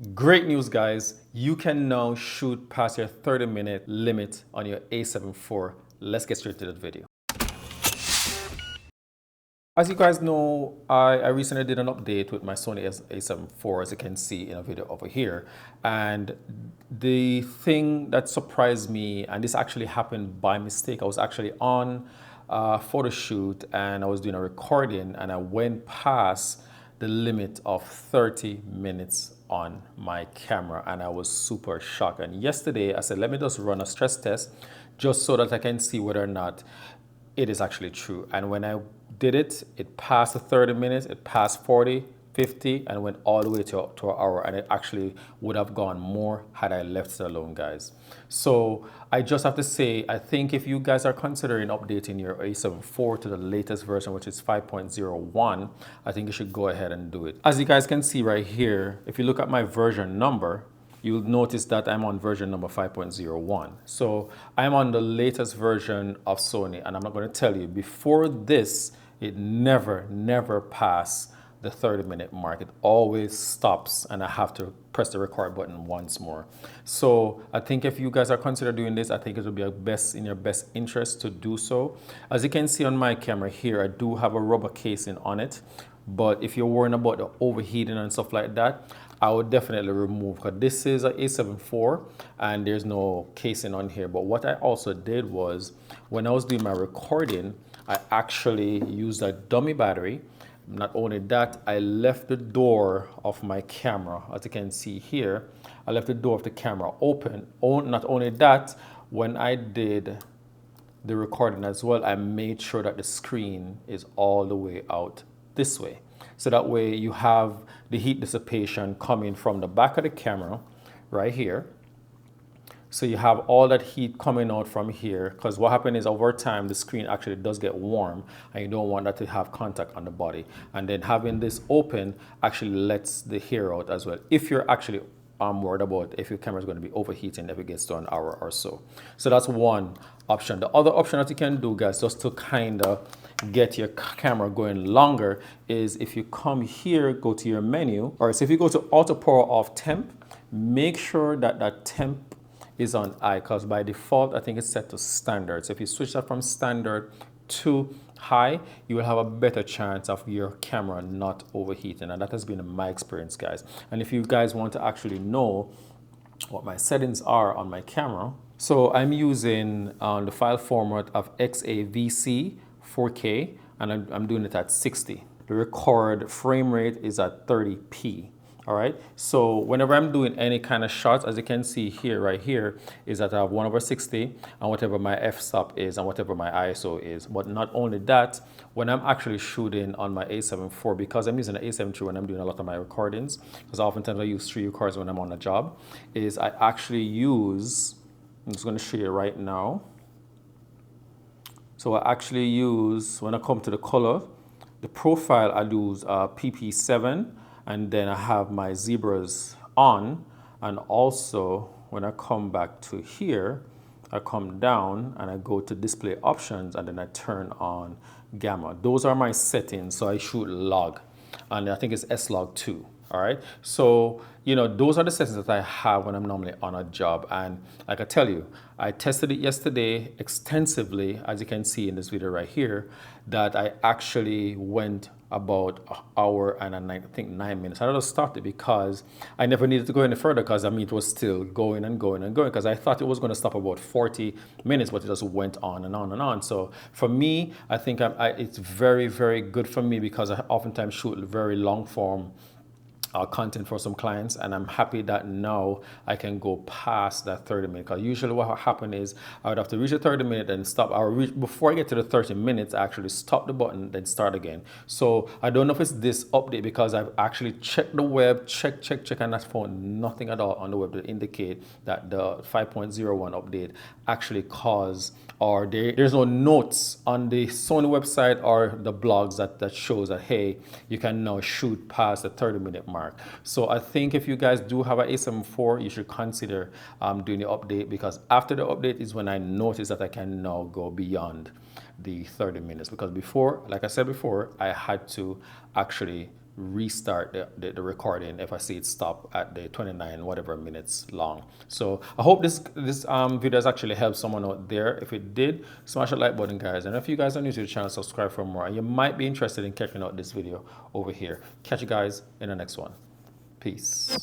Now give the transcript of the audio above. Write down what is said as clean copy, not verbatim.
Great news, guys. You can now shoot past your 30-minute limit on your A7 IV. Let's get straight to the video. As you guys know, I recently did an update with my Sony A7 IV, as you can see in a video over here. And the thing that surprised me, and this actually happened by mistake, I was actually on a photo shoot and I was doing a recording and I went past the limit of 30 minutes on my camera and I was super shocked. And yesterday I said, let me just run a stress test just so that I can see whether or not it is actually true. And when I did it, it passed the 30 minutes, it passed 40, 50, and went all the way to an hour. And it actually would have gone more had I left it alone, guys. So I just have to say, I think if you guys are considering updating your A7 IV to the latest version, which is 5.01, I think you should go ahead and do it. As you guys can see right here, if you look at my version number, you'll notice that I'm on version number 5.01. So I'm on the latest version of Sony, and I'm not going to tell you, before this, it never passed the 30-minute mark. It always stops, and I have to press the record button once more. So I think if you guys are considering doing this, I think it will be in your best interest to do so. As you can see on my camera here, I do have a rubber casing on it, but if you're worrying about the overheating and stuff like that, I would definitely remove, because this is an A7 IV and there's no casing on here. But what I also did was, when I was doing my recording, I actually used a dummy battery. Not only that, I left the door of my camera, as you can see here, I left the door of the camera open. Not only that, when I did the recording as well, I made sure that the screen is all the way out this way. So that way you have the heat dissipation coming from the back of the camera right here. So you have all that heat coming out from here, because what happens is over time the screen actually does get warm and you don't want that to have contact on the body. And then having this open actually lets the hair out as well, if you're actually worried about if your camera is going to be overheating if it gets to an hour or so. So that's one option. The other option that you can do, guys, just to kind of get your camera going longer, is if you come here, go to your menu, or so if you go to auto power off temp, make sure that that temp is on high, because by default I think it's set to standard. So if you switch that from standard to high, you will have a better chance of your camera not overheating, and that has been my experience, guys. And if you guys want to actually know what my settings are on my camera, so I'm using the file format of XAVC 4K, and I'm doing it at 60. The record frame rate is at 30p. All right, so whenever I'm doing any kind of shots, as you can see here, right here, is that I have 1/60 and whatever my f-stop is and whatever my ISO is. But not only that, when I'm actually shooting on my A7 IV, because I'm using an A7 III when I'm doing a lot of my recordings, because oftentimes I use 3 records when I'm on a job, is I actually use, I'm just going to show you right now. So I actually use, when I come to the color, the profile, I use PP7, and then I have my zebras on. And also when I come back to here, I come down and I go to display options, and then I turn on gamma. Those are my settings. So I shoot log, and I think it's S-log2. All right, so you know, those are the settings that I have when I'm normally on a job. And like I tell you, I tested it yesterday extensively, as you can see in this video right here, that I actually went about an hour and I think 9 minutes. I just stopped it because I never needed to go any further, because I mean it was still going and going and going, because I thought it was going to stop about 40 minutes, but it just went on and on and on. So for me, I think it's very good for me, because I oftentimes shoot very long form content for some clients, and I'm happy that now I can go past that 30 minutes, because usually what happened is I would have to reach the 30 minute and stop. Before I get to the 30 minutes, I actually stop the button, then start again. So I don't know if it's this update, because I've actually checked the web, check, and I found nothing at all on the web to indicate that the 5.01 update actually caused, or there's no notes on the Sony website or the blogs that shows that, hey, you can now shoot past the 30-minute mark. So I think if you guys do have an A7 IV, you should consider doing the update, because after the update is when I noticed that I can now go beyond the 30 minutes. Because before, like I said before, I had to actually restart the recording if I see it stop at the 29 whatever minutes long. So I hope this video has actually helped someone out there. If it did, smash that like button, guys. And if you guys are new to the channel, subscribe for more. And you might be interested in checking out this video over here. Catch you guys in the next one. Peace.